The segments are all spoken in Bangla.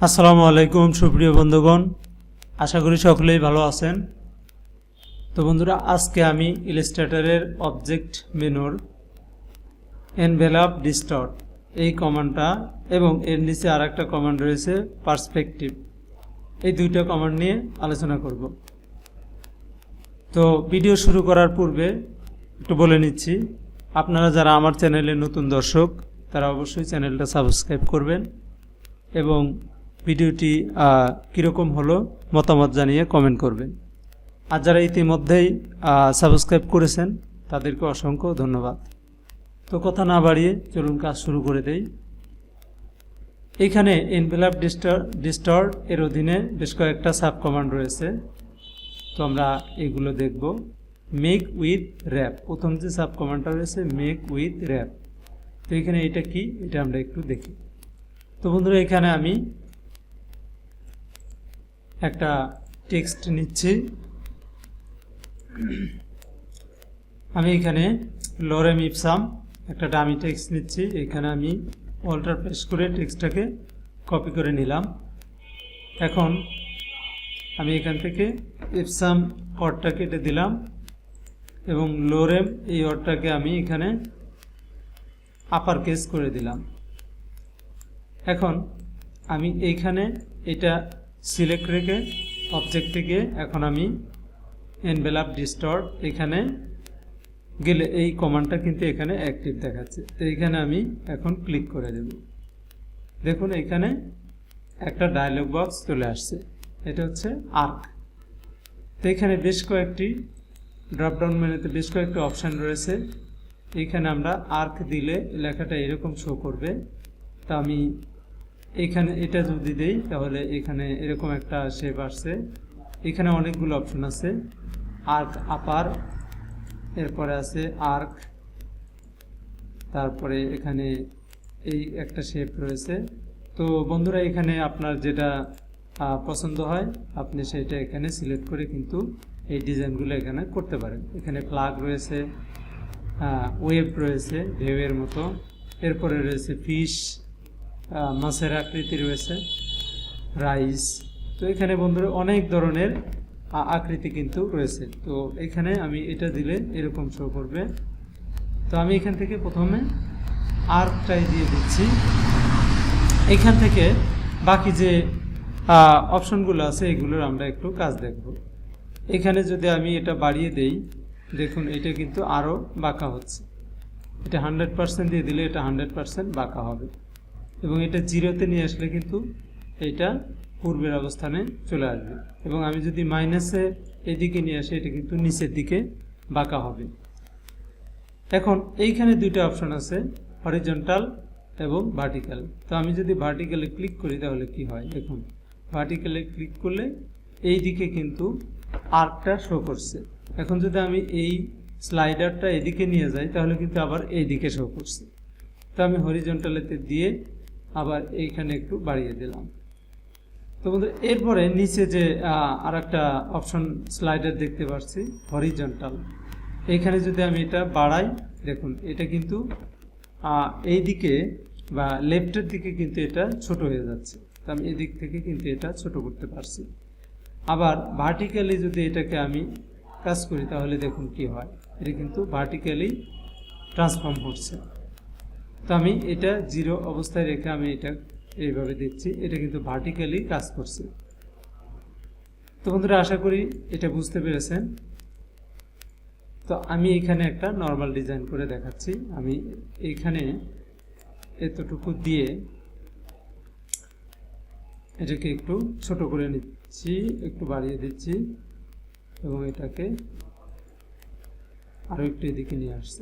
আসসালামু আলাইকুম সুপ্রিয় বন্ধুগণ, আশা করি সকলেই ভালো আছেন। তো বন্ধুরা, আজকে আমি ইলাস্ট্রেটরের অবজেক্ট মেনুর এনভেলপ ডিস্টর্ট এই কমান্ডটা এবং এর নিচে আরেকটা কমান্ড রয়েছে পার্সপেক্টিভ, এই দুইটা কমান্ড নিয়ে আলোচনা করব। তো ভিডিও শুরু করার পূর্বে একটু বলে নিচ্ছি, আপনারা যারা আমার চ্যানেলে নতুন দর্শক তারা অবশ্যই চ্যানেলটা সাবস্ক্রাইব করবেন এবং ভিডিওটি কীরকম হলো মতামত জানিয়ে কমেন্ট করবেন। আর যারা ইতিমধ্যেই সাবস্ক্রাইব করেছেন তাদেরকে অসংখ্য ধন্যবাদ। তো কথা না বাড়িয়ে চলুন কাজ শুরু করে দেই। এখানে এনভেলপ ডিস্টর্ট এর অধীনে বেশ কয়েকটা সাব কমান্ড রয়েছে, তো আমরা এগুলো দেখব। মেক উইথ র্যাপ, প্রথম যে সাব কমান্ডটা রয়েছে মেক উইথ র্যাপ। তো এখানে এটা কি, এটা আমরা একটু দেখি। তো বন্ধুরা, এখানে আমি একটা টেক্সট নিচ্ছি। আমি এখানে লরেম ইপসাম একটা ডামি টেক্সট নিচ্ছি। এখানে আমি অল্টার প্রেস করে টেক্সটটাকে কপি করে নিলাম। এখন আমি এখান থেকে ইপসাম ওয়ার্ডটা কেটে দিলাম এবং লরেম এই ওয়ার্ডটাকে আমি এখানে আপার কেস করে দিলাম। এখন আমি এইখানে এটা সিলেক্ট রেখে অবজেক্টে গিয়ে এখন আমি এনভেলপ ডিস্টর্ট এখানে গেলে এই কমান্ডটা কিন্তু এখানে অ্যাক্টিভ দেখাচ্ছে। তো এখানে আমি এখন ক্লিক করে দেব। দেখুন এখানে একটা ডায়লগ বক্স চলে আসছে, এটা হচ্ছে আর্ক। তো এখানে বেশ কয়েকটি ড্রপডাউন মেনুতে বেশ কয়েকটি অপশান রয়েছে। এখানে আমরা আর্ক দিলে লেখাটা এরকম শো করবে। তা আমি এখানে এটা যদি দেই তাহলে এখানে এরকম একটা শেপ আসছে। এখানে অনেকগুলো অপশন আছে, আর্ক আপার, এরপরে আছে আর্ক, তারপরে এখানে এই একটা শেপ রয়েছে। তো বন্ধুরা, এখানে আপনার যেটা পছন্দ হয় আপনি সেটা এখানে সিলেক্ট করে কিন্তু এই ডিজাইনগুলো এখানে করতে পারেন। এখানে ফ্ল্যাগ রয়েছে, ওয়েব রয়েছে ভেবের মতো, এরপরে রয়েছে ফিশ, মাছের আকৃতি রয়েছে, রাইস। তো এখানে বন্ধুরা অনেক ধরনের আকৃতি কিন্তু রয়েছে। তো এখানে আমি এটা দিলে এরকম শো করবে। তো আমি এখান থেকে প্রথমে আর্কটাই দিয়ে দিচ্ছি। এখান থেকে বাকি যে অপশনগুলো আছে এগুলোর আমরা একটু কাজ দেখব। এখানে যদি আমি এটা বাড়িয়ে দেই, দেখুন এটা কিন্তু আরও বাঁকা হচ্ছে। এটা 100% দিয়ে দিলে এটা 100% বাঁকা হবে এবং এটা জিরোতে নিয়ে আসলে কিন্তু এটা পূর্বের অবস্থানে চলে আসবে। এবং আমি যদি মাইনাসে এদিকে নিয়ে আসি এটা কিন্তু নিচের দিকে বাঁকা হবে। এখন এইখানে দুইটা অপশন আছে, হরিজন্টাল এবং ভার্টিক্যাল। তো আমি যদি ভার্টিক্যালে ক্লিক করি তাহলে কি হয়, দেখুন ভার্টিক্যালে ক্লিক করলে এই দিকে কিন্তু আর্কটা শো করছে। এখন যদি আমি এই স্লাইডারটা এদিকে নিয়ে যাই তাহলে কিন্তু আবার এই দিকে শো করছে। তো আমি হরিজন্টালেতে দিয়ে আবার এইখানে একটু বাড়িয়ে দিলাম। তো বন্ধুরা, এরপরে নিচে যে আর একটা অপশন স্লাইডার দেখতে পাচ্ছি হরিজন্টাল, এইখানে যদি আমি এটা বাড়াই দেখুন এটা কিন্তু এই দিকে বা লেফটের দিকে কিন্তু এটা ছোট হয়ে যাচ্ছে। তো আমি এদিক থেকে কিন্তু এটা ছোট করতে পারছি। আবার ভার্টিক্যালি যদি এটাকে আমি কাজ করি তাহলে দেখুন কি হয়, এটা কিন্তু ভার্টিক্যালি ট্রান্সফর্ম হচ্ছে। তো আমি এটা জিরো অবস্থায় রেখে আমি এটা এইভাবে দিচ্ছি, এটা কিন্তু ভার্টিক্যালি কাজ করছে। তো বন্ধুরা, আশা করি এটা বুঝতে পেরেছেন। তো আমি এখানে একটা নর্মাল ডিজাইন করে দেখাচ্ছি। আমি এইখানে এতটুকু দিয়ে এটাকে একটু ছোট করে নিচ্ছি, একটু বাড়িয়ে দিচ্ছি এবং এটাকে আরও একটু এদিকে নিয়ে আসছি।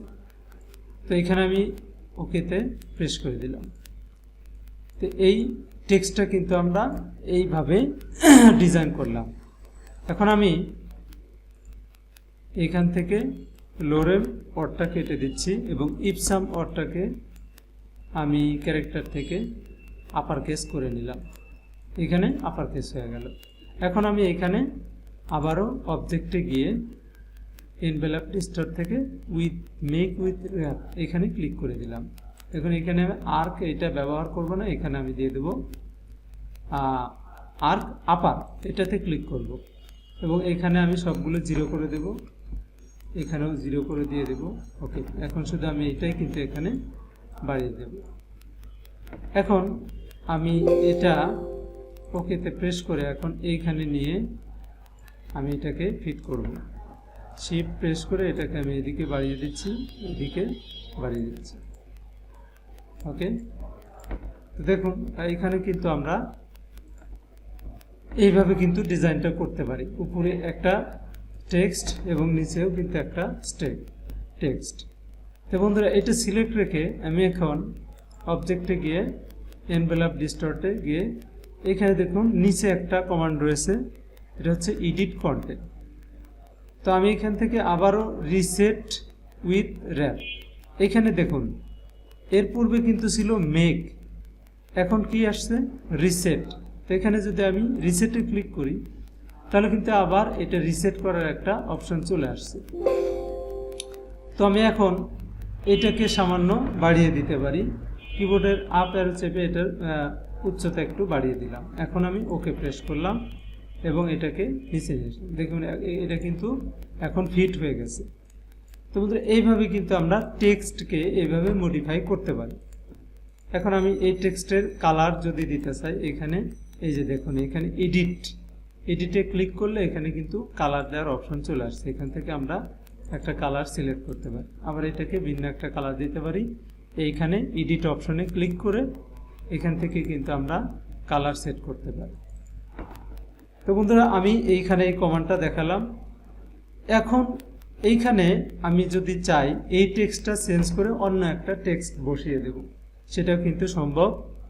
তো এখানে আমি ওকেতে প্রেস করে দিলাম। তো এই টেক্সটটা কিন্তু আমরা এইভাবে ডিজাইন করলাম। এখন আমি এখান থেকে লোরেম ওয়ার্ডটা কেটে দিচ্ছি এবং ইপসাম ওয়ার্ডটাকে আমি ক্যারেক্টার থেকে আপার কেস করে নিলাম। এখানে আপার কেস হয়ে গেল। এখন আমি এখানে আবারও অবজেক্টে গিয়ে এনভেলপ ডিস্টর্ট থেকে মেক উইথ র্যাপ এখানে ক্লিক করে দিলাম। এখন এখানে আর্ক এটা ব্যবহার করব না, এখানে আমি দিয়ে দেব আর্ক আপার, এটাতে ক্লিক করব এবং এখানে আমি সবগুলো 0 করে দেব, এখানেও 0 করে দিয়ে দেব। ওকে, এখন শুধু আমি এটাই কিন্তু এখানে বাড়িয়ে দেব। এখন আমি এটা ওকেতে প্রেস করে এখন এইখানে নিয়ে আমি এটাকে ফিট করব। শিফট প্রেস করে এটাকে আমি এদিকে বাড়িয়ে দিচ্ছি, এদিকে বাড়িয়ে দিচ্ছি। ওকে, তো দেখুন এখানে কিন্তু আমরা এইভাবে কিন্তু ডিজাইনটা করতে পারি। উপরে একটা টেক্সট এবং নিচেও কিন্তু একটা টেক্সট। তো বন্ধুরা এটা সিলেক্ট রেখে আমি এখন অবজেক্টে গিয়ে এনভেলপ ডিস্টর্টে গিয়ে এখানে দেখুন নিচে একটা কমান্ড রয়েছে, এটা হচ্ছে এডিট কন্টেন্ট। তো আমি এখান থেকে আবারও রিসেট উইথ র্যাপ, এখানে দেখুন এর পূর্বে কিন্তু ছিল মেক, এখন কি আসছে রিসেট। তো এখানে যদি আমি রিসেটে ক্লিক করি তাহলে কিন্তু আবার এটা রিসেট করার একটা অপশন চলে আসছে। তো আমি এখন এটাকে সামান্য বাড়িয়ে দিতে পারি, কিবোর্ডের আপ অ্যারো চেপে এটার উচ্চতা একটু বাড়িয়ে দিলাম। এখন আমি ওকে প্রেস করলাম এবং এটাকে নিচে নিয়ে আসলাম। দেখুন এটা কিন্তু এখন ফিট হয়ে গেছে। তো বন্ধুরা এইভাবে কিন্তু আমরা টেক্সটকে এইভাবে মডিফাই করতে পারি। এখন আমি এই টেক্সটের কালার যদি দিতে চাই, এখানে এই যে দেখুন এখানে এডিটে ক্লিক করলে এখানে কিন্তু কালার দেওয়ার অপশন চলে আসছে। এখান থেকে আমরা একটা কালার সিলেক্ট করতে পারি, আবার এটাকে ভিন্ন একটা কালার দিতে পারি। এইখানে এডিট অপশনে ক্লিক করে এখান থেকে কিন্তু আমরা কালার সেট করতে পারি। তো বন্ধুরা আমি এইখানে এই কমান্ডটা দেখালাম। এখন এইখানে আমি যদি চাই এই টেক্সটটা চেঞ্জ করে অন্য একটা টেক্সট বসিয়ে দেব, সেটাও কিন্তু সম্ভব।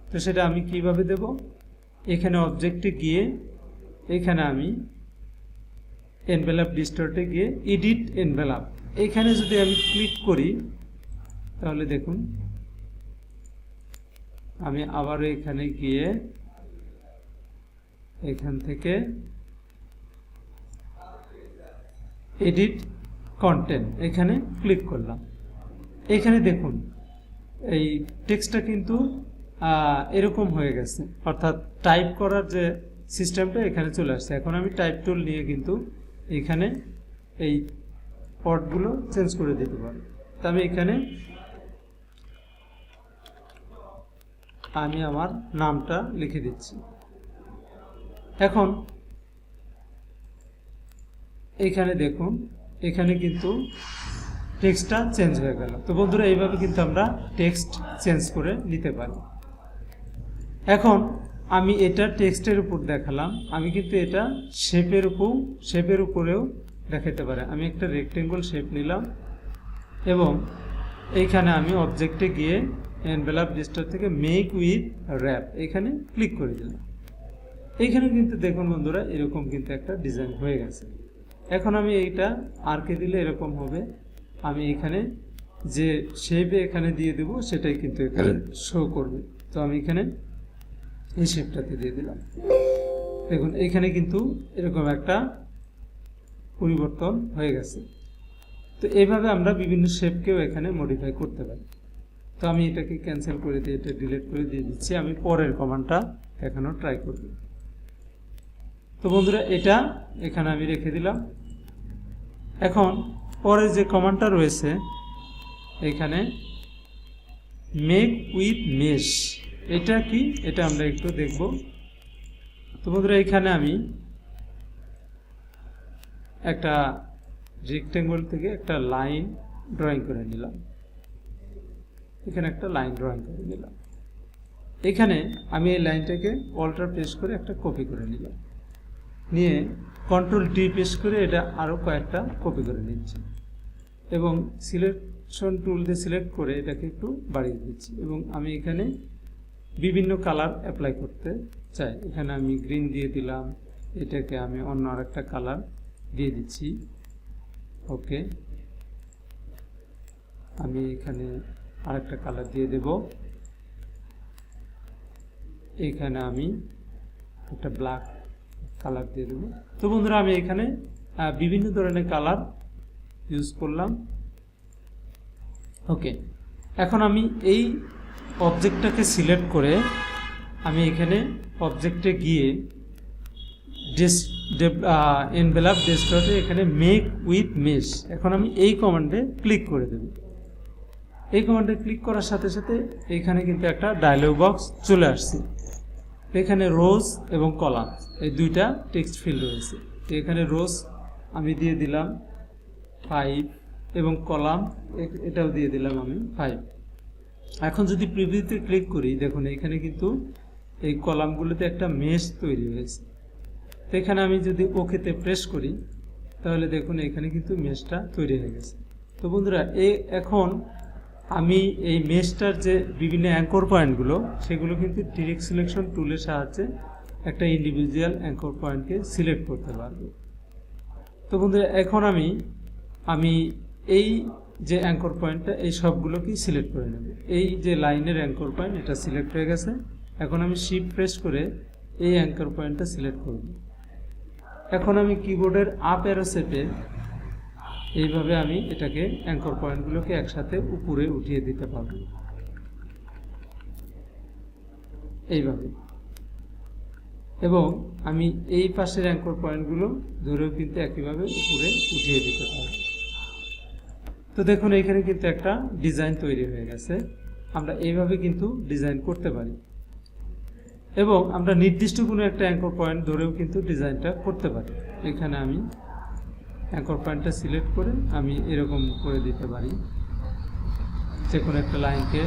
তো সেটা আমি কিভাবে দেব, এখানে অবজেক্টে গিয়ে এখানে আমি এনভেলপ ডিস্টর্টে গিয়ে এডিট এনভেলপ, এখানে যদি আমি ক্লিক করি তাহলে দেখুন আমি আবারও এখানে গিয়ে এখান থেকে এডিট কন্টেন্ট এখানে ক্লিক করলাম। এখানে দেখুন এই টেক্সটটা কিন্তু এরকম হয়ে গেছে, অর্থাৎ টাইপ করার যে সিস্টেমটা এখানে চলে আসছে। এখন আমি টাইপ টুল নিয়ে কিন্তু এখানে এই পটগুলো চেঞ্জ করে দিতে পারি। তো আমি এখানে আমি আমার নামটা লিখে দিচ্ছি। এখন এইখানে দেখুন এখানে কিন্তু টেক্সটটা চেঞ্জ হয়ে গেল। তো বন্ধুরা এইভাবে কিন্তু আমরা টেক্সট চেঞ্জ করে নিতে পারি। এখন আমি এটা টেক্সটের উপর দেখালাম, আমি কিন্তু এটা শেপের উপরেও দেখাতে পারি। আমি একটা রেক্টেঙ্গল শেপ নিলাম এবং এইখানে আমি অবজেক্টে গিয়ে এনভেলপ ডিস্টর্ট থেকে মেক উইথ র্যাপ এখানে ক্লিক করে দিলাম। এইখানে কিন্তু দেখুন বন্ধুরা এরকম কিন্তু একটা ডিজাইন হয়ে গেছে। এখন আমি এইটা আরকে দিলে এরকম হবে। আমি এখানে যে শেপে এখানে দিয়ে দেব সেটাই কিন্তু এখানে শো করবে। তো আমি এখানে এই শেপটাতে দিয়ে দিলাম। দেখুন এখানে কিন্তু এরকম একটা পরিবর্তন হয়ে গেছে। তো এইভাবে আমরা বিভিন্ন শেপকেও এখানে মডিফাই করতে পারি। তো আমি এটাকে ক্যান্সেল করে দিয়ে এটা ডিলিট করে দিয়ে দিচ্ছি। আমি পরের কমান্ডটা এখানেও ট্রাই করব। তো বন্ধুরা এটা এখানে আমি রেখে দিলাম। এখন পরে যে কমান্ডটা রয়েছে এখানে মেক উইথ মেশ, এটা কি এটা আমরা একটু দেখব। তো বন্ধুরা এখানে আমি একটা রেক্টেঙ্গল থেকে একটা লাইন ড্রয়িং করে নিলাম, এখানে একটা লাইন ড্রয়িং করে নিলাম। এখানে আমি এই লাইনটাকে অল্টার প্রেস করে একটা কপি করে নিলাম, নিয়ে কন্ট্রোল ডি প্রেস করে এটা আরও কয়েকটা কপি করে নিচ্ছি এবং সিলেকশন টুল দিয়ে সিলেক্ট করে এটাকে একটু বাড়িয়ে দিচ্ছি এবং আমি এখানে বিভিন্ন কালার অ্যাপ্লাই করতে চাই। এখানে আমি গ্রিন দিয়ে দিলাম, এটাকে আমি অন্য আরেকটা কালার দিয়ে দিচ্ছি। ওকে, আমি এখানে আরেকটা কালার দিয়ে দেব। এখানে আমি একটা ব্ল্যাক কালার দিয়ে দেব। তো বন্ধুরা আমি এখানে বিভিন্ন ধরনের কালার ইউজ করলাম। ওকে, এখন আমি এই অবজেক্টটাকে সিলেক্ট করে আমি এখানে অবজেক্টে গিয়ে এনভেলপ ডেস্কটপে এখানে মেক উইথ মেশ, এখন আমি এই কমান্ডে ক্লিক করে দেব। এই কমান্ডে ক্লিক করার সাথে সাথে এখানে কিন্তু একটা ডায়লগ বক্স চলে আসছে। এখানে রোজ এবং কলাম এই দুইটা টেক্সট ফিল্ড রয়েছে। তো এখানে রোজ আমি দিয়ে দিলাম 5 এবং কলাম এটাও দিয়ে দিলাম আমি 5। এখন যদি প্রিভিউতে ক্লিক করি, দেখুন এখানে কিন্তু এই কলামগুলোতে একটা মেশ তৈরি হয়েছে। তো এখানে আমি যদি ওকেতে প্রেস করি তাহলে দেখুন এখানে কিন্তু মেশটা তৈরি হয়ে গেছে। তো বন্ধুরা এখন আমি এই মেশটার যে বিভিন্ন অ্যাঙ্কর পয়েন্টগুলো সেগুলো কিন্তু ডিরেক্ট সিলেকশন টুলের সাহায্যে একটা ইন্ডিভিজুয়াল অ্যাঙ্কর পয়েন্টকে সিলেক্ট করতে পারবো। তো বন্ধুরা এখন আমি এই যে অ্যাঙ্কর পয়েন্টটা এই সবগুলোকেই সিলেক্ট করে নেব। এই যে লাইনের অ্যাঙ্কর পয়েন্ট এটা সিলেক্ট হয়ে গেছে। এখন আমি শিফট প্রেস করে এই অ্যাঙ্কর পয়েন্টটা সিলেক্ট করব। এখন আমি কিবোর্ডের আপ অ্যারো চেপে এইভাবে আমি এটাকে অ্যাঙ্কর পয়েন্টগুলোকে একসাথে উপরে উঠিয়ে দিতে পারব, এইভাবে। এবং আমি এই পাশের অ্যাঙ্কর পয়েন্টগুলো ধরেও কিন্তু একইভাবে উপরে উঠিয়ে দিতে পারব। তো দেখুন এখানে কিন্তু একটা ডিজাইন তৈরি হয়ে গেছে। আমরা এইভাবে কিন্তু ডিজাইন করতে পারি এবং আমরা নির্দিষ্ট কোনো একটা অ্যাঙ্কর পয়েন্ট ধরেও কিন্তু ডিজাইনটা করতে পারি। এখানে আমি অ্যাঙ্কর পয়েন্টটা সিলেক্ট করে আমি এরকম করে দিতে পারি। যে কোনো একটা লাইনকে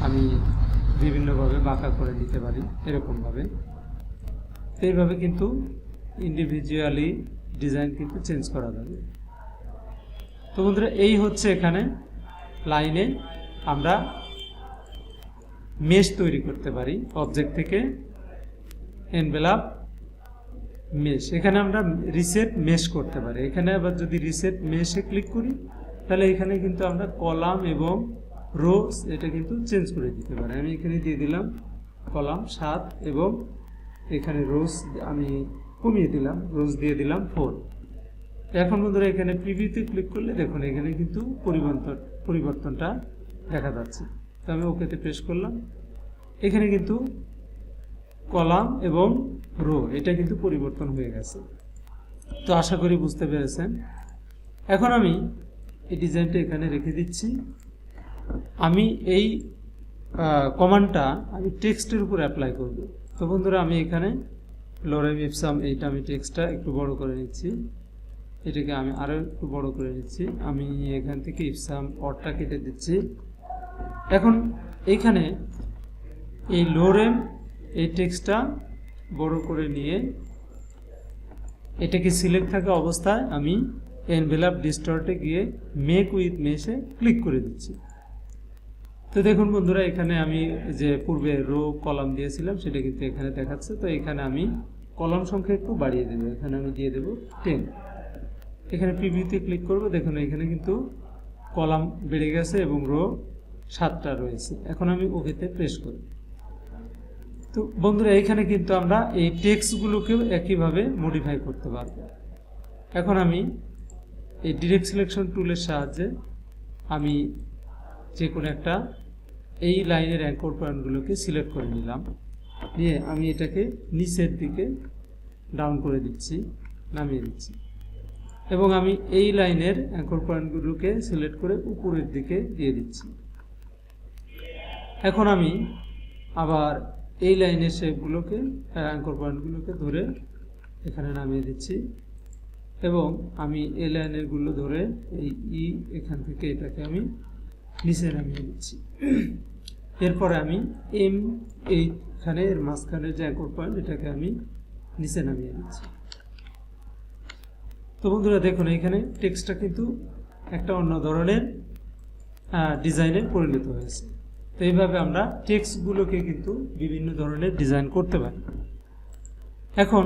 আমি বিভিন্নভাবে বাঁকা করে দিতে পারি এরকমভাবে। তো এইভাবে কিন্তু ইন্ডিভিজুয়ালি ডিজাইন কিন্তু চেঞ্জ করা যাবে। তো বন্ধুরা এই হচ্ছে এখানে লাইনে আমরা মেশ তৈরি করতে পারি অবজেক্ট থেকে এনভেলপ মেশ। এখানে আমরা রিসেট মেশ করতে পারি। এখানে আবার যদি রিসেট মেশে ক্লিক করি তাহলে এখানে কিন্তু আমরা কলাম এবং রোজ এটা কিন্তু চেঞ্জ করে দিতে পারি। আমি এখানে দিয়ে দিলাম কলাম 7 এবং এখানে রোজ আমি কমিয়ে দিলাম, রোজ দিয়ে দিলাম 4। এখন বন্ধুরা এখানে প্রিভিউতে ক্লিক করলে দেখুন এখানে কিন্তু পরিবর্তনটা দেখা যাচ্ছে। তো আমি ওকেতে প্রেস করলাম, এখানে কিন্তু কলাম এবং রো এটা কিন্তু পরিবর্তন হয়ে গেছে। তো আশা করি বুঝতে পেরেছেন। এখন আমি এই ডিজাইনটা এখানে রেখে দিচ্ছি। আমি এই কমান্ডটা আমি টেক্সটের উপর অ্যাপ্লাই করব। তো বন্ধুরা আমি এখানে লরেম ইপসাম এইটা আমি টেক্সটটা একটু বড় করে নিচ্ছি, এটাকে আমি আরও একটু বড় করে নিচ্ছি। আমি এখান থেকে ইপসাম অরটা কেটে দিচ্ছি। এখন এইখানে এই লোরেম এই টেক্সটটা বড় করে নিয়ে এটাকে সিলেক্ট থাকা অবস্থায় আমি এনভেলপ ডিস্টর্টে গিয়ে মেক উইথ মেশে ক্লিক করে দিচ্ছি। তো দেখুন বন্ধুরা এখানে আমি যে পূর্বে রো কলাম দিয়েছিলাম সেটা কিন্তু এখানে দেখাচ্ছে। তো এখানে আমি কলাম সংখ্যা একটু বাড়িয়ে দেবো, এখানে আমি দিয়ে দেবো 10। এখানে প্রিভিউতে ক্লিক করব, দেখুন এখানে কিন্তু কলাম বেড়ে গেছে এবং রো 7টা রয়েছে। এখন আমি ওকেতে প্রেস করি। তো বন্ধুরা এখানে কিন্তু আমরা এই টেক্সটগুলোকেও একইভাবে মডিফাই করতে পারব। এখন আমি এই ডিরেক্ট সিলেকশন টুলের সাহায্যে আমি যে কোনো একটা এই লাইনের অ্যাঙ্কর পয়েন্টগুলোকে সিলেক্ট করে নিলাম, নিয়ে আমি এটাকে নিচের দিকে ডাউন করে দিচ্ছি, নামিয়ে দিচ্ছি এবং আমি এই লাইনের অ্যাঙ্কর পয়েন্টগুলোকে সিলেক্ট করে উপরের দিকে দিয়ে দিচ্ছি। এখন আমি আবার এই লাইনের শেপগুলোকে অ্যাঙ্কর পয়েন্টগুলোকে ধরে এখানে নামিয়ে দিচ্ছি এবং আমি এই লাইনেরগুলো ধরে এই এখান থেকে এটাকে আমি নিচে নামিয়ে দিচ্ছি। এরপরে আমি এইখানে এর মাঝখানে যে অ্যাঙ্কর পয়েন্ট এটাকে আমি নিচে নামিয়ে দিচ্ছি। তো বন্ধুরা দেখুন এখানে টেক্সটটা কিন্তু একটা অন্য ধরনের ডিজাইনে পরিণত হয়েছে। তো এইভাবে আমরা টেক্সটগুলোকে কিন্তু বিভিন্ন ধরনের ডিজাইন করতে পারি। এখন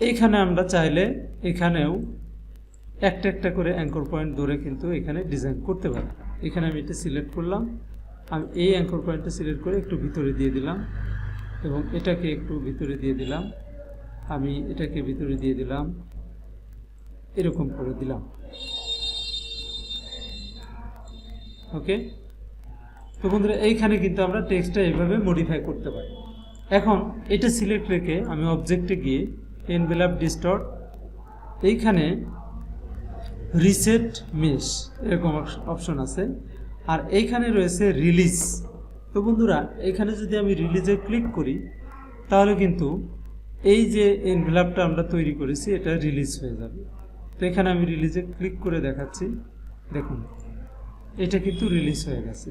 এইখানে আমরা চাইলে এখানেও একটা একটা করে অ্যাঙ্কর পয়েন্ট ধরে কিন্তু এখানে ডিজাইন করতে পারি। এখানে আমি এটা সিলেক্ট করলাম, আমি এই অ্যাঙ্কর পয়েন্টটা সিলেক্ট করে একটু ভিতরে দিয়ে দিলাম এবং এটাকে একটু ভিতরে দিয়ে দিলাম, আমি এটাকে ভিতরে দিয়ে দিলাম, এরকম করে দিলাম। ওকে, তো বন্ধুরা এইখানে কিন্তু আমরা টেক্সটটা এইভাবে মডিফাই করতে পারি। এখন এটা সিলেক্ট রেখে আমি অবজেক্টে গিয়ে এনভেলপ ডিস্টর্ট, এইখানে রিসেট মেশ এরকম অপশন আছে, আর এইখানে রয়েছে রিলিজ। তো বন্ধুরা এখানে যদি আমি রিলিজে ক্লিক করি তাহলে কিন্তু এই যে এনভেলপটা আমরা তৈরি করেছি এটা রিলিজ হয়ে যাবে। তো এখানে আমি রিলিজে ক্লিক করে দেখাচ্ছি, দেখুন এটা কিন্তু রিলিজ হয়ে গেছে।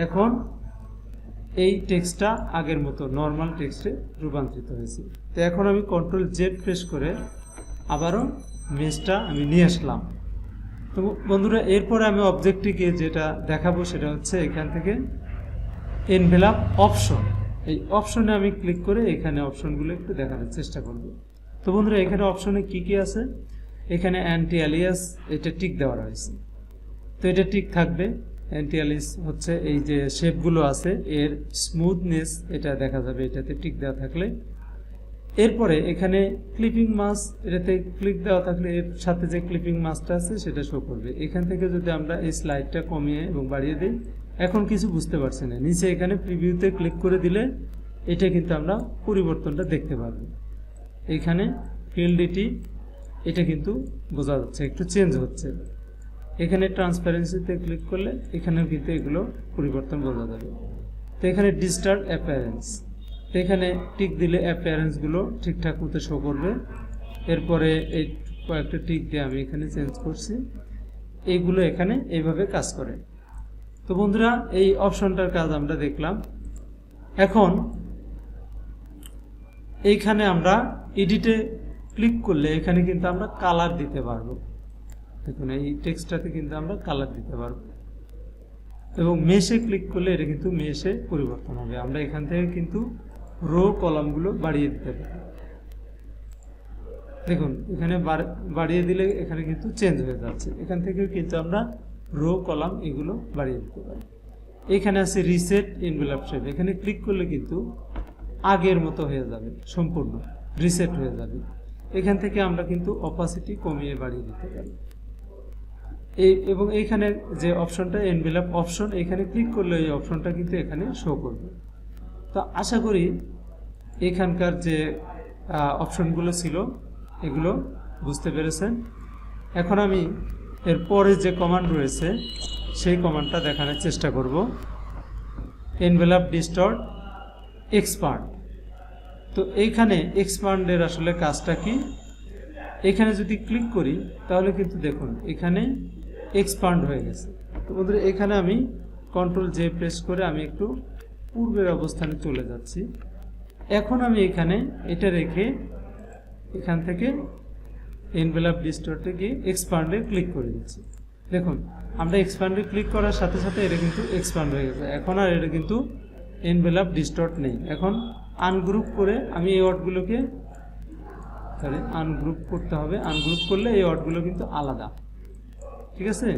এখন এই টেক্সটটা আগের মতো নর্মাল টেক্সটে রূপান্তরিত হয়েছে। তো এখন আমি কন্ট্রোল জেড প্রেস করে আবারও মেশটা আমি নিয়ে আসলাম। তো বন্ধুরা এরপরে আমি অবজেক্টে গিয়ে যেটা দেখাবো সেটা হচ্ছে এখান থেকে এনভেলপ অপশন, এই অপশনে আমি ক্লিক করে এখানে অপশনগুলো একটু দেখানোর চেষ্টা করব। তো বন্ধুরা এখানে অপশনে কি কি আছে, এখানে অ্যান্টি অ্যালিয়াস এটা টিক দেওয়া রয়েছে, তো এটা টিক থাকবে। অ্যান্টি অ্যালিয়াস হচ্ছে এই যে শেপগুলো আছে এর স্মুথনেস এটা দেখা যাবে এটাতে টিক দেওয়া থাকলে। এরপরে এখানে ক্লিপিং মাস্ক, এটাতে ক্লিক দেওয়া থাকলে এর সাথে যে ক্লিপিং মাস্কটা আছে সেটা শো করবে। এখান থেকে যদি আমরা এই স্লাইডটা কমিয়ে এবং বাড়িয়ে দিই, এখন কিছু বুঝতে পারছি না, নিচে এখানে প্রিভিউতে ক্লিক করে দিলে এটা কিন্তু আমরা পরিবর্তনটা দেখতে পারবো। এইখানে ফিল্ডিটি এটা কিন্তু বোঝা যাচ্ছে একটু চেঞ্জ হচ্ছে। এখানে ট্রান্সপারেন্সিতে ক্লিক করলে এখানেও কিন্তু এগুলো পরিবর্তন বোঝা যাবে। তো এখানে ডিস্টার্ব অ্যাপিয়ারেন্স, তো এখানে টিক দিলে অ্যাপিয়ারেন্সগুলো ঠিকঠাক মতো শো করবে। এরপরে এই কয়েকটা টিক দিয়ে আমি এখানে চেঞ্জ করছি, এইগুলো এখানে এইভাবে কাজ করে। তো বন্ধুরা এই অপশনটার কাজ আমরা দেখলাম। এখন এইখানে আমরা এডিটে ক্লিক করলে এখানে কিন্তু আমরা কালার দিতে পারবো। দেখুন এই টেক্সটটাতে কিন্তু আমরা কালার দিতে পারবো, এবং মেশে ক্লিক করলে এটা কিন্তু মেশে পরিবর্তন হবে। আমরা এখান থেকে কিন্তু রো কলামগুলো বাড়িয়ে দিতে পারি। দেখুন এখানে বাড়িয়ে দিলে এখানে কিন্তু চেঞ্জ হয়ে যাচ্ছে। এখান থেকে কিন্তু আমরা রো কলাম এগুলো বাড়িয়ে দিতে পারি। এখানে আছে রিসেট এনভেলপ শেপ, এখানে ক্লিক করলে কিন্তু আগের মতো হয়ে যাবে, সম্পূর্ণ রিসেট হয়ে যাবে। এখান থেকে আমরা কিন্তু অপাসিটি কমিয়ে বাড়িয়ে দিতে পারি। এবং এইখানে যে অপশনটা এনভেলপ অপশন, এখানে ক্লিক করলে এই অপশনটা কিন্তু এখানে শো করবে। তো আশা করি এখানকার যে অপশনগুলো ছিল এগুলো বুঝতে পেরেছেন। এখন আমি এরপরে যে কমান্ড রয়েছে সেই কমান্ডটা দেখানোর চেষ্টা করব। এনভেলপ ডিস্টর্ট এক্সপান্ড, তো এইখানে এক্সপান্ডের আসলে কাজটা কি, এখানে যদি ক্লিক করি তাহলে কিন্তু দেখুন এখানে এক্সপান্ড হয়ে গেছে। তো বন্ধুরা এখানে আমি কন্ট্রোল জে প্রেস করে আমি একটু পূর্বের অবস্থানে চলে যাচ্ছি। এখন আমি এখানে এটা রেখে এখান থেকে এনভেলপ ডিস্টর্টে গিয়ে এক্সপান্ডে ক্লিক করে দিচ্ছি। দেখুন আমরা এক্সপান্ডে ক্লিক করার সাথে সাথে এটা কিন্তু এক্সপান্ড হয়ে গেছে। এখন আর এটা কিন্তু এনভেলপ ডিস্টর্ট নেই। এখন আনগ্রুপ করে আমি এই ওয়ার্ডগুলোকে তাহলে আনগ্রুপ করতে হবে। আনগ্রুপ করলে এই ওয়ার্ডগুলো কিন্তু আলাদা, ঠিক আছে।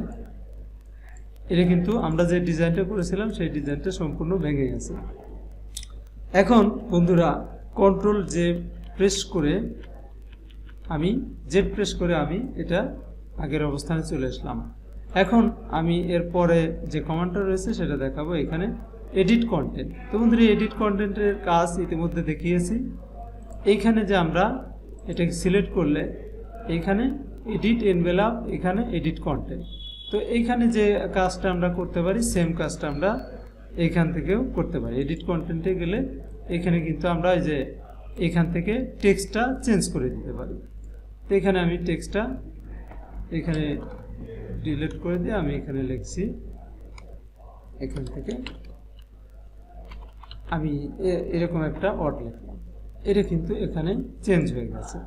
এটা কিন্তু আমরা যে ডিজাইনটা করেছিলাম সেই ডিজাইনটা সম্পূর্ণ ভেঙে গেছে। এখন বন্ধুরা কন্ট্রোল জে প্রেস করে আমি এটা আগের অবস্থানে চলে আসলাম। এখন আমি এরপরে যে কমান্ডটা রয়েছে সেটা দেখাবো। এখানে এডিট কন্টেন্ট, তো বন্ধুরা এডিট কন্টেন্টের কাজ ইতিমধ্যে দেখিয়েছি। এইখানে যে আমরা এটাকে সিলেক্ট করলে এইখানে এডিট এনভেলপ, এখানে এডিট কন্টেন্ট, তো এইখানে যে কাজটা আমরা করতে পারি সেম কাজটা আমরা এইখান থেকেও করতে পারি। এডিট কন্টেন্টে গেলে এখানে কিন্তু আমরা এই যে এখান থেকে টেক্সটটা চেঞ্জ করে দিতে পারি। তো এখানে আমি টেক্সটটা এখানে ডিলিট করে দিয়ে আমি এখানে লিখছি, এখান থেকে আমি এরকম একটা ওয়ার্ড লিখলাম, এটা কিন্তু এখানে চেঞ্জ হয়ে গেছে।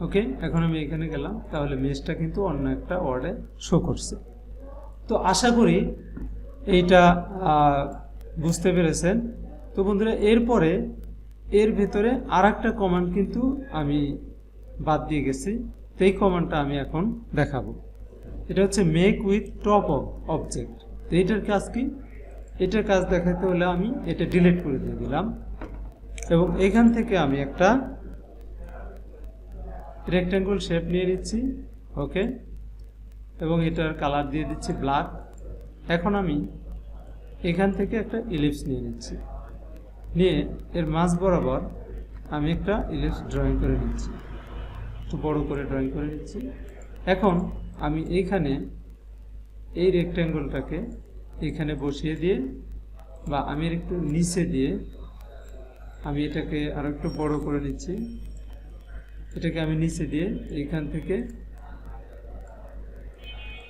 ওকে, এখন আমি এখানে গেলাম, তাহলে মেশটা কিন্তু অন্য একটা ওয়ার্ডে শো করছে। তো আশা করি এইটা বুঝতে পেরেছেন। তো বন্ধুরা এরপরে এর ভেতরে আরেকটা কমান্ড কিন্তু আমি বাদ দিয়ে গেছি, তো এই কমান্ডটা আমি এখন দেখাবো। এটা হচ্ছে মেক উইথ টপ অবজেক্ট। তো এটার কাজ কি, এটার কাজ দেখাতে হলে আমি এটা ডিলিট করে দিয়ে দিলাম, এবং এখান থেকে আমি একটা রেক্ট্যাঙ্গল শেপ নিয়ে নিচ্ছি। ওকে, এবং এটার কালার দিয়ে দিচ্ছি ব্ল্যাক। এখন আমি এখান থেকে একটা ইলিপস নিয়ে নিচ্ছি, নিয়ে এর মাঝ বরাবর আমি একটা ইলিপস ড্রয়িং করে নিচ্ছি, একটু বড় করে ড্রয়িং করে নিচ্ছি। এখন আমি এইখানে এই রেক্ট্যাঙ্গলটাকে এখানে বসিয়ে দিয়ে বা আমি একটু নিচে দিয়ে আমি এটাকে আরো একটু বড় করে নিচ্ছি, এটাকে আমি নিচে দিয়ে এইখান থেকে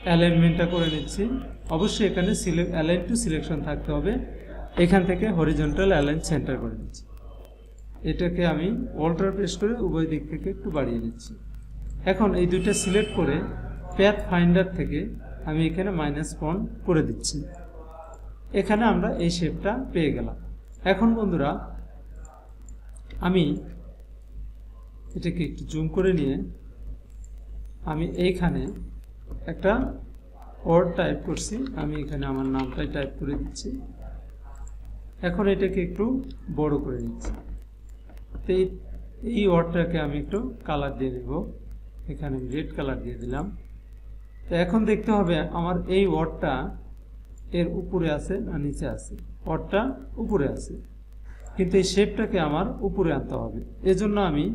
অ্যালাইনমেন্টটা করে নিচ্ছি। অবশ্যই এখানে অ্যালাইন টু সিলেকশন থাকতে হবে, এখান থেকে হরিজন্টাল অ্যালাইন সেন্টার করে নিচ্ছি। এটাকে আমি অল্টার প্রেস করে উভয় দিক থেকে একটু বাড়িয়ে নিচ্ছি। এখন এই দুইটা সিলেক্ট করে প্যাথ ফাইন্ডার থেকে আমি এখানে -1 করে দিচ্ছি। এখানে আমরা এই শেপটা পেয়ে গেলাম। এখন বন্ধুরা আমি এটাকে একটু জুম করে নিয়ে আমি এইখানে একটা ওয়ার্ড টাইপ করছি, আমি এখানে আমার নামটাই টাইপ করে দিচ্ছি। এখন এটাকে একটু বড় করে নিচ্ছি। তো এই ওয়ার্ডটাকে আমি একটু কালার দিয়ে দেব, এখানে আমি রেড কালার দিয়ে দিলাম। তো এখন দেখতে হবে আমার এই ওয়ার্ডটা এর উপরে আছে না নিচে আছে। ওয়ার্ডটা উপরে আছে, কিন্তু এই শেপটাকে আমার উপরে আনতে হবে। এজন্য আমি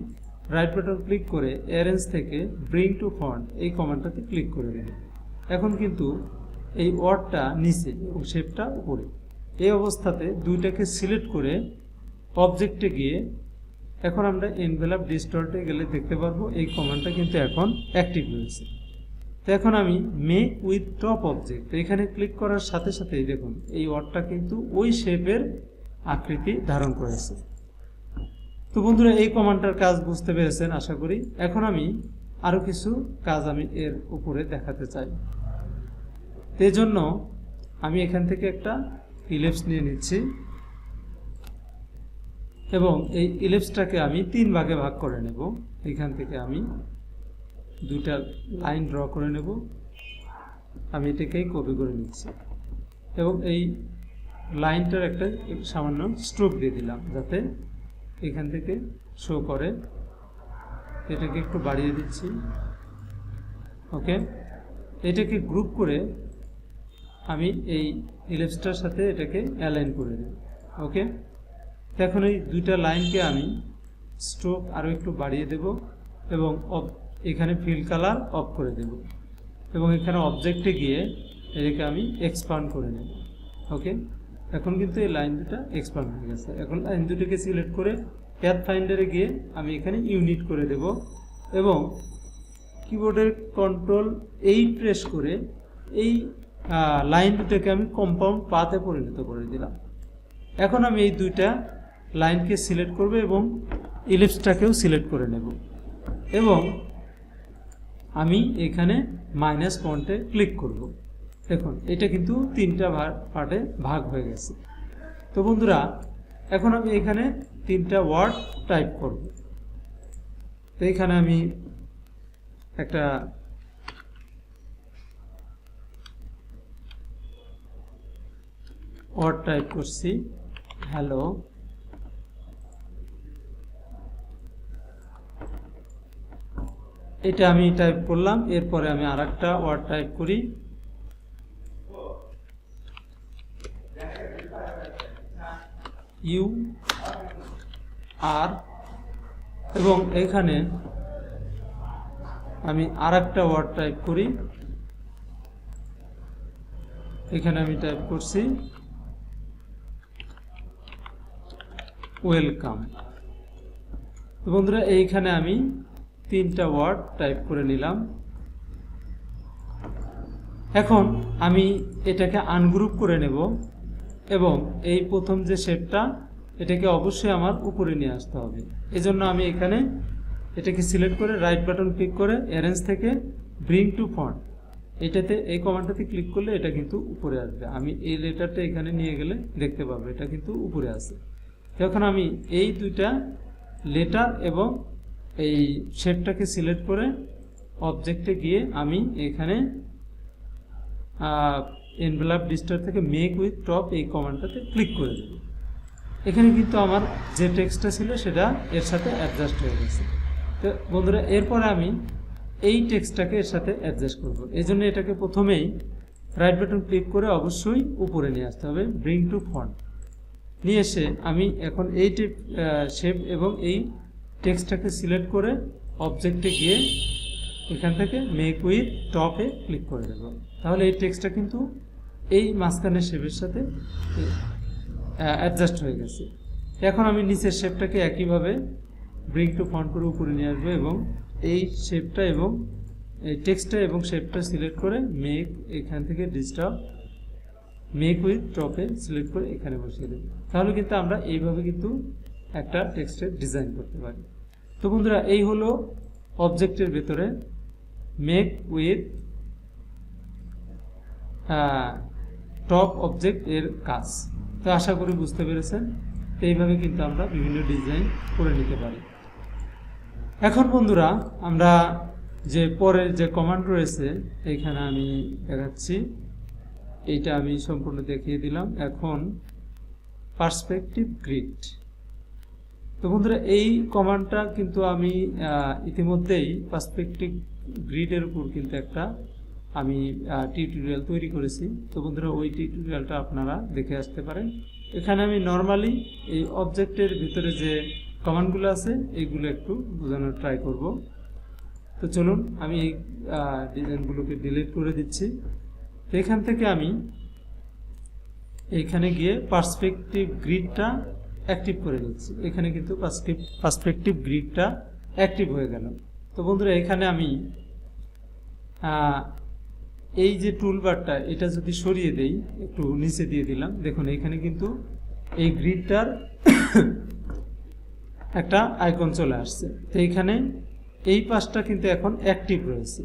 রাইট বাটন ক্লিক করে অ্যারেঞ্জ থেকে ব্রিং টু ফ্রন্ট এই কমান্ডটাতে ক্লিক করে দেব। এখন কিন্তু এই ওয়ার্ডটা নিচে এবং শেপটা উপরে। এই অবস্থাতে দুইটাকে সিলেক্ট করে অবজেক্টে গিয়ে এখন আমরা এনভেলপ ডিস্টর্টে গেলে দেখতে পারবো এই কমান্ডটা কিন্তু এখন অ্যাক্টিভ হয়েছে। তো এখন আমি মেক উইথ টপ অবজেক্ট এখানে ক্লিক করার সাথে সাথেই দেখুন এই ওয়ার্ডটা কিন্তু ওই শেপের আকৃতি ধারণ করেছে। তো বন্ধুরা এই কমান্ডটার কাজ বুঝতে পেরেছেন আশা করি। এখন আমি আরো কিছু কাজ আমি এর উপরে দেখাতে চাই। এই জন্য আমি এখান থেকে একটা ইলিপস নিয়ে নিচ্ছি এবং এই ইলিপসটাকে আমি 3 ভাগে ভাগ করে নেব। এখান থেকে আমি দুইটা লাইন ড্র করে নেব, আমি এটাকেই কপি করে নিচ্ছি এবং এই লাইনটার একটা সামান্য স্ট্রোক দিয়ে দিলাম যাতে এখান থেকে শো করে। এটাকে একটু বাড়িয়ে দিচ্ছি। ওকে, এটাকে গ্রুপ করে আমি এই ইলিপসটার সাথে এটাকে অ্যালাইন করে দেব। ওকে, এখন এই দুইটা লাইনকে আমি স্ট্রোক আরও একটু বাড়িয়ে দেব এবং এখানে ফিল কালার অফ করে দেব এবং এখানে অবজেক্টে গিয়ে এটাকে আমি এক্সপান্ড করে নেব। ওকে, এখন কিন্তু এই লাইন দুটা এক্সপান্ড হয়ে গেছে। এখন লাইন দুটোকে সিলেক্ট করে প্যাথ ফাইন্ডারে গিয়ে আমি এখানে ইউনিট করে দেব এবং কিবোর্ডের Ctrl+8 প্রেস করে এই লাইন দুটাকে আমি কম্পাউন্ড পাথে পরিণত করে দিলাম। এখন আমি এই দুইটা লাইনকে সিলেক্ট করব এবং ইলিপসটাকেও সিলেক্ট করে নেব এবং আমি এখানে -1 ক্লিক করব। দেখুন এটা কিন্তু 3টা পার্টে ভাগ হয়ে গেছে। তো বন্ধুরা এখন আমি এখানে 3টা ওয়ার্ড টাইপ করব। তো এখানে আমি একটা ওয়ার্ড টাইপ করছি, হ্যালো। এটা আমি টাইপ করলাম। এরপরে আমি আরেকটা ওয়ার্ড টাইপ করি, ইউ আর, এবং এখানে আমি আরেকটা ওয়ার্ড টাইপ করি, এখানে আমি টাইপ করছি ওয়েলকাম। তো বন্ধুরা এইখানে আমি 3টা ওয়ার্ড টাইপ করে নিলাম। এখন আমি এটাকে আনগ্রুপ করে নেব এবং এই প্রথম যে শেপটা এটাকে অবশ্যই আমার উপরে নিয়ে আসতে হবে। এজন্য আমি এখানে এটাকে সিলেক্ট করে রাইট বাটন ক্লিক করে অ্যারেঞ্জ থেকে ব্রিং টু ফ্রন্ট এটাতে এই কমান্ডটাতে ক্লিক করলে এটা কিন্তু উপরে আসবে। আমি এই লেটারটা এখানে নিয়ে গেলে দেখতে পাবো এটা কিন্তু উপরে আছে। এখন আমি এই দুইটা লেটার এবং এই শেপটাকে সিলেক্ট করে অবজেক্টে গিয়ে আমি এখানে এনভেলপ ডিস্টার থেকে মেক উইথ টপ এই কমান্ডটাতে ক্লিক করে দেব। এখানে কিন্তু আমার যে টেক্সটটা ছিল সেটা এর সাথে অ্যাডজাস্ট হয়ে গেছে। তো বন্ধুরা এরপরে আমি এই টেক্সটটাকে এর সাথে অ্যাডজাস্ট করব। এই জন্য এটাকে প্রথমেই রাইট বাটন ক্লিক করে অবশ্যই উপরে নিয়ে আসতে হবে, ব্রিং টু ফন্ট নিয়ে এসে আমি এখন এই শেপ এবং এই টেক্সটটাকে সিলেক্ট করে অবজেক্টে গিয়ে এখান থেকে মেক উইথ টপে ক্লিক করে দেব। তাহলে এই টেক্সটটা কিন্তু এই মাঝখানের শেপের সাথে অ্যাডজাস্ট হয়ে গেছে। এখন আমি নিচের শেপটাকে একইভাবে ব্রিং টু ফন্ট করে উপরে নিয়ে আসবো এবং এই শেপটা এবং এই টেক্সটটা এবং শেপটা সিলেক্ট করে মেক এখান থেকে ডিস্টার্ব মেক উইথ টপে সিলেক্ট করে এখানে বসিয়ে দেব। তাহলে কিন্তু আমরা এইভাবে কিন্তু একটা টেক্সটের ডিজাইন করতে পারি। তো বন্ধুরা, এই হলো অবজেক্টের ভেতরে মেক উইথ টপ অবজেক্ট এর কাজ। তো আশা করি বুঝতে পেরেছেন। এইভাবে কিন্তু আমরা বিভিন্ন ডিজাইন করে নিতে পারি। এখন বন্ধুরা, আমরা যে পরের যে কমান্ড রয়েছে এইখানে আমি দেখাচ্ছি, এইটা আমি সম্পূর্ণ দেখিয়ে দিলাম। এখন পার্সপেক্টিভ গ্রিড। তো বন্ধুরা, এই কমান্ডটা কিন্তু আমি ইতিমধ্যেই পার্সপেক্টিভ গ্রিডের উপর কিন্তু একটা আমি টিউটোরিয়াল তৈরি করেছি। তো বন্ধুরা, ওই টিউটোরিয়ালটা আপনারা দেখে আসতে পারেন। এখানে আমি নর্মালি এই অবজেক্টের ভিতরে যে কমান্ডগুলো আছে এইগুলো একটু বোঝানোর ট্রাই করব। তো চলুন, আমি এই ডিজাইনগুলোকে ডিলিট করে দিচ্ছি। তো এখান থেকে আমি এইখানে গিয়ে পার্সপেক্টিভ গ্রিডটা অ্যাক্টিভ করে দিচ্ছি। এখানে কিন্তু পার্সপেক্টিভ গ্রিডটা অ্যাক্টিভ হয়ে গেল। তো বন্ধুরা, এখানে আমি এই যে টুলবারটা এটা যদি সরিয়ে দেই, একটু নিচে দিয়ে দিলাম, দেখুন এখানে কিন্তু এই গ্রিডটার একটা আইকন চলে আসছে। তো এইখানে এই পাশটা কিন্তু এখন অ্যাক্টিভ রয়েছে।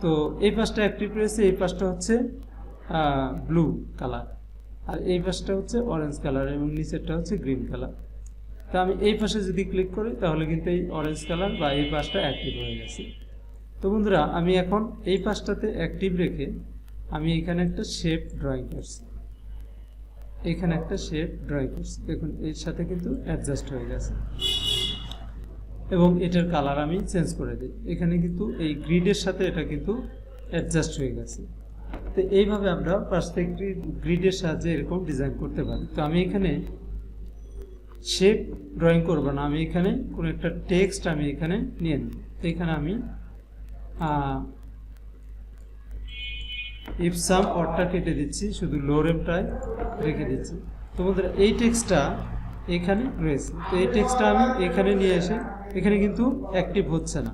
তো এই পাশটা অ্যাক্টিভ রয়েছে, এই পাশটা হচ্ছে ব্লু কালার, আর এই পাশটা হচ্ছে অরেঞ্জ কালার এবং নিচেরটা হচ্ছে গ্রিন কালার। তো আমি এই পাশে যদি ক্লিক করি তাহলে কিন্তু এই অরেঞ্জ কালার বা এই পাশটা অ্যাক্টিভ হয়ে গেছে। তো বন্ধুরা, আমি এখন এই পাশটাতে অ্যাক্টিভ রেখে আমি এখানে একটা শেপ ড্রয়িং করছি। এখানে একটা শেপ ড্রয়িং করছি, দেখুন এর সাথে কিন্তু অ্যাডজাস্ট হয়ে গেছে এবং এটার কালার আমি চেঞ্জ করে দিই। এখানে কিন্তু এই গ্রিডের সাথে এটা কিন্তু অ্যাডজাস্ট হয়ে গেছে। তো এইভাবে আমরা পার্সপেক্টিভ গ্রিডের সাহায্যে এরকম ডিজাইন করতে পারি। তো আমি এখানে শেপ ড্রয়িং করব না, আমি এখানে কোনো একটা টেক্সট আমি এখানে নিয়ে নেব। তো এখানে আমি ইপসাম অরটা কেটে দিচ্ছি, শুধু লোরেমটাই রেখে দিচ্ছি। তো বন্ধুরা, এই টেক্সটটা এখানে রয়েছে। তো এই টেক্সটটা আমি এখানে নিয়ে এসে এখানে কিন্তু অ্যাক্টিভ হচ্ছে না।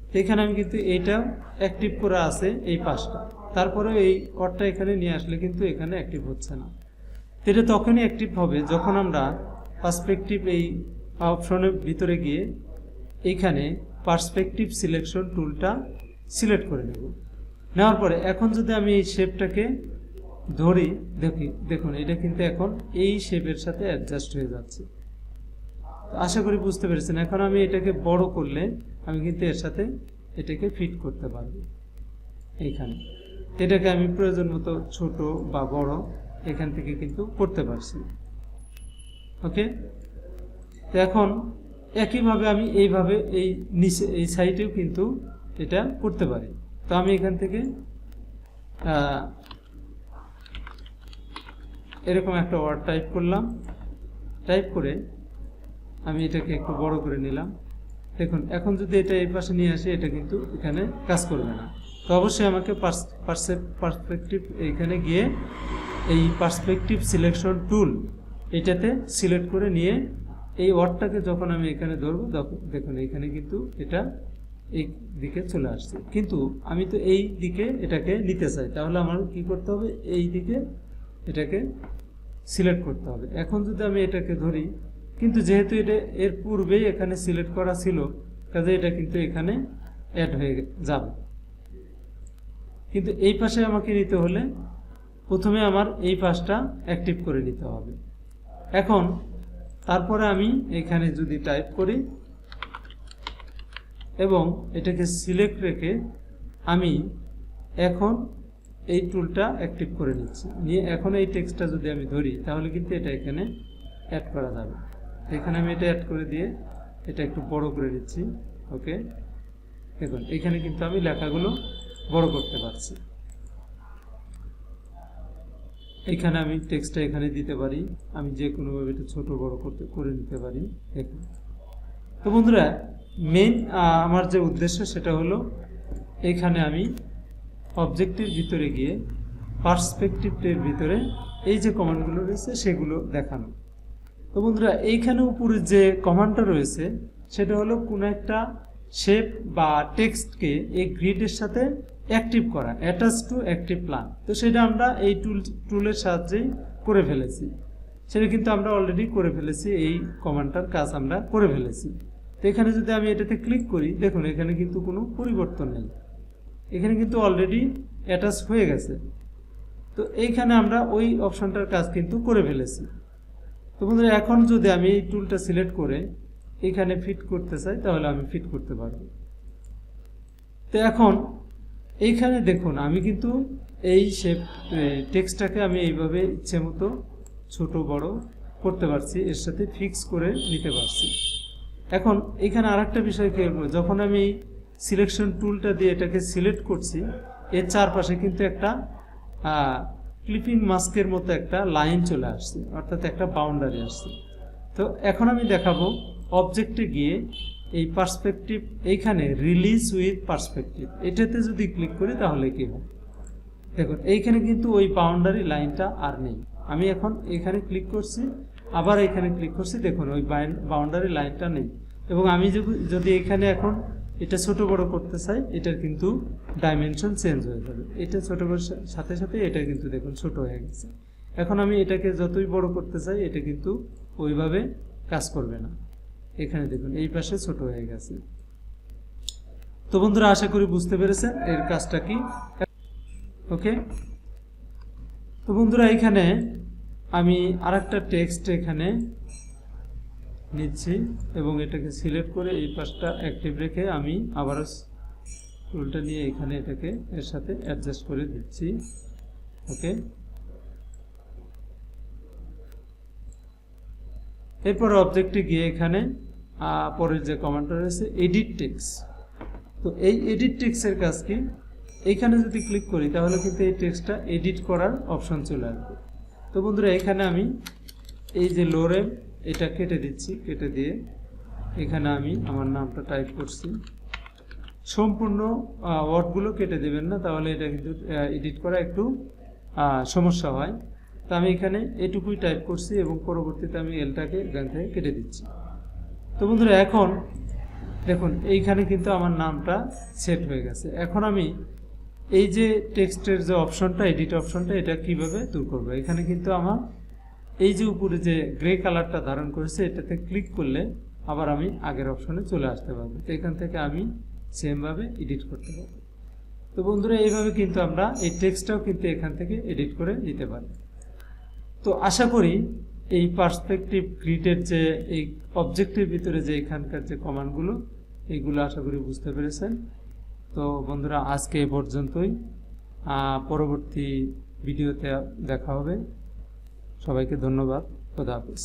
তো এখানে আমি কিন্তু এইটা অ্যাক্টিভ করে আছে এই পাশটা, তারপরে এই অরটা এখানে নিয়ে আসলে কিন্তু এখানে অ্যাক্টিভ হচ্ছে না। তো এটা তখনই অ্যাক্টিভ হবে যখন আমরা পার্সপেক্টিভ এই অপশনের ভিতরে গিয়ে এইখানে পার্সপেক্টিভ সিলেকশন টুলটা সিলেক্ট করে নেব। নেওয়ার পরে এখন যদি আমি এই শেপটাকে ধরি, দেখুন এটা কিন্তু এখন এই শেপের সাথে অ্যাডজাস্ট হয়ে যাচ্ছে। আশা করি বুঝতে পেরেছেন। এখন আমি এটাকে বড় করলে আমি কিন্তু এর সাথে এটাকে ফিট করতে পারবো এইখানে। এটাকে আমি প্রয়োজন মতো ছোট বা বড় এখান থেকে কিন্তু করতে পারছি। ওকে, তো এখন একইভাবে আমি এইভাবে এই নিচে এই সাইডেও কিন্তু এটা করতে পারি। তো আমি এখান থেকে এরকম একটা ওয়ার্ড টাইপ করলাম, টাইপ করে আমি এটাকে একটু বড় করে নিলাম। দেখুন এখন যদি এটা এই পাশে নিয়ে আসি এটা কিন্তু এখানে কাজ করবে না। তো অবশ্যই আমাকে পার্সপেক্টিভ এখানে গিয়ে এই পার্সপেক্টিভ সিলেকশন টুল এটাতে সিলেক্ট করে নিয়ে এই ওয়ার্ডটাকে যখন আমি এখানে ধরবো দেখুন এখানে কিন্তু এটা এই দিকে চলে আসছে, কিন্তু আমি তো এই দিকে এটাকে নিতে চাই। তাহলে আমার কি করতে হবে, এই দিকে এটাকে সিলেক্ট করতে হবে। এখন যদি আমি এটাকে ধরি, কিন্তু যেহেতু এটা এর পূর্বেই এখানে সিলেক্ট করা ছিল, কাজে এটা কিন্তু এখানে অ্যাড হয়ে যাবে। কিন্তু এই পাশে আমাকে নিতে হলে প্রথমে আমার এই পাশটা অ্যাক্টিভ করে নিতে হবে। এখন তারপরে আমি এখানে যদি টাইপ করি এবং এটাকে সিলেক্ট রেখে আমি এখন এই টুলটা অ্যাক্টিভ করে নিচ্ছি, নিয়ে এখন এই টেক্সটটা যদি আমি ধরি তাহলে কিন্তু এটা এখানে অ্যাড করা যাবে। এখানে আমি এটা অ্যাড করে দিয়ে এটা একটু বড় করে দিচ্ছি। ওকে, দেখুন এখানে কিন্তু আমি লেখাগুলো বড় করতে পারছি। এখানে আমি টেক্সটটা এখানে দিতে পারি, আমি যে কোনোভাবে এটা ছোট বড় করে নিতে পারি এখানে। তো বন্ধুরা মেইন আমার যে উদ্দেশ্য সেটা হলো এখানে আমি অবজেক্টের ভিতরে গিয়ে পার্সপেক্টিভের ভিতরে এই যে কমান্ডগুলো রয়েছে সেগুলো দেখানো। তো বন্ধুরা এইখানে উপরে যে কমান্ডটা রয়েছে সেটা হলো কোনো একটা শেপ বা টেক্সটকে এই গ্রিডের সাথে অ্যাক্টিভ করা, অ্যাটাচ টু অ্যাক্টিভ প্ল্যান। তো সেটা আমরা এই টুলের সাহায্যেই করে ফেলেছি, সেটা কিন্তু আমরা অলরেডি করে ফেলেছি, এই কমান্ডটার কাজ আমরা করে ফেলেছি। তো এখানে যদি আমি এটাতে ক্লিক করি, দেখুন এখানে কিন্তু কোনো পরিবর্তন নেই, এখানে কিন্তু অলরেডি অ্যাটাচ হয়ে গেছে। তো এইখানে আমরা ওই অপশনটার কাজ কিন্তু করে ফেলেছি। তো বন্ধুরা এখন যদি আমি এই টুলটা সিলেক্ট করে এখানে ফিট করতে চাই তাহলে আমি ফিট করতে পারব। তো এখন এইখানে দেখুন আমি কিন্তু এই শেপ টেক্সটটাকে আমি এইভাবে ইচ্ছে মতো ছোট বড় করতে পারছি, এর সাথে ফিক্স করে নিতে পারছি। এখন এখানে আরেকটা বিষয় খেয়াল করব, যখন আমি সিলেকশন টুলটা দিয়ে এটাকে সিলেক্ট করছি এর চারপাশে কিন্তু একটা ক্লিপিং মাস্কের মতো একটা লাইন চলে আসছে, অর্থাৎ একটা বাউন্ডারি আসছে। তো এখন আমি দেখাবো অবজেক্টে গিয়ে এই পার্সপেক্টিভ এইখানে রিলিজ উইথ পার্সপেক্টিভ এটাতে যদি ক্লিক করি তাহলে কি হবে, দেখুন এইখানে কিন্তু ওই বাউন্ডারি লাইনটা আর নেই। আমি এখন এখানে ক্লিক করছি, আবার এখানে ক্লিক করছি, দেখুন ওই বাউন্ডারি লাইনটা নেই। এবং আমি যদি এখানে এখন এটা ছোট বড় করতে চাই এটার কিন্তু ডাইমেনশন চেঞ্জ হয়ে যাবে, এটা ছোট বড় সাথে সাথে এটা কিন্তু দেখুন ছোট হয়ে গেছে। এখন আমি এটাকে যতই বড় করতে চাই এটা কিন্তু ওইভাবে কাজ করবে না, এখানে দেখুন এই পাশে ছোট হয়ে গেছে। তো বন্ধুরা আশা করি বুঝতে পেরেছেন এর কাজটা কি। ওকে, তো বন্ধুরা এখানে আমি আরেকটা টেক্সট এখানে নিচ্ছি এবং এটাকে সিলেক্ট করে এই পাশটা অ্যাক্টিভ রেখে আমি আবারও টুলটা নিয়ে এখানে এটাকে এর সাথে অ্যাডজাস্ট করে দিচ্ছি। ওকে, এরপর অবজেক্টে গিয়ে এখানে পরের যে কমান্ডটা রয়েছে এডিট টেক্সট। তো এই এডিট টেক্সটের কাজ কি, এইখানে যদি ক্লিক করি তাহলে কিন্তু এই টেক্সটটা এডিট করার অপশন চলে আসবে। তো বন্ধুরা এখানে আমি এই যে লোরে এটা কেটে দিচ্ছি, কেটে দিয়ে এখানে আমি আমার নামটা টাইপ করছি। সম্পূর্ণ ওয়ার্ডগুলো কেটে দেবেন না, তাহলে এটা কিন্তু এডিট করা একটু সমস্যা হয়। তো আমি এখানে এটুকুই টাইপ করছি এবং পরবর্তীতে আমি এলটাকে এখান থেকে কেটে দিচ্ছি। তো বন্ধুরা এখন দেখুন এইখানে কিন্তু আমার নামটা সেট হয়ে গেছে। এখন আমি এই যে টেক্সটের যে অপশনটা এডিট অপশনটা এটা কিভাবে দূর করবো, এখানে কিন্তু আমার এই যে উপরে যে গ্রে কালারটা ধারণ করেছে এটাতে ক্লিক করলে আবার আমি আগের অপশনে চলে আসতে পারবো। তো এখান থেকে আমি সেমভাবে এডিট করতে পারবো। তো বন্ধুরা এইভাবে কিন্তু আমরা এই টেক্সটটাও কিন্তু এখান থেকে এডিট করে নিতে পারি। তো আশা করি এই পার্সপেক্টিভ গ্রিডের যে এই অবজেক্টের ভিতরে যে এখানকার যে কমান্ডগুলো এইগুলো আশা করি বুঝতে পেরেছেন। তো বন্ধুরা আজকে এ পর্যন্তই, পরবর্তী ভিডিওতে দেখা হবে। সবাইকে ধন্যবাদ, খোদা হাফেজ।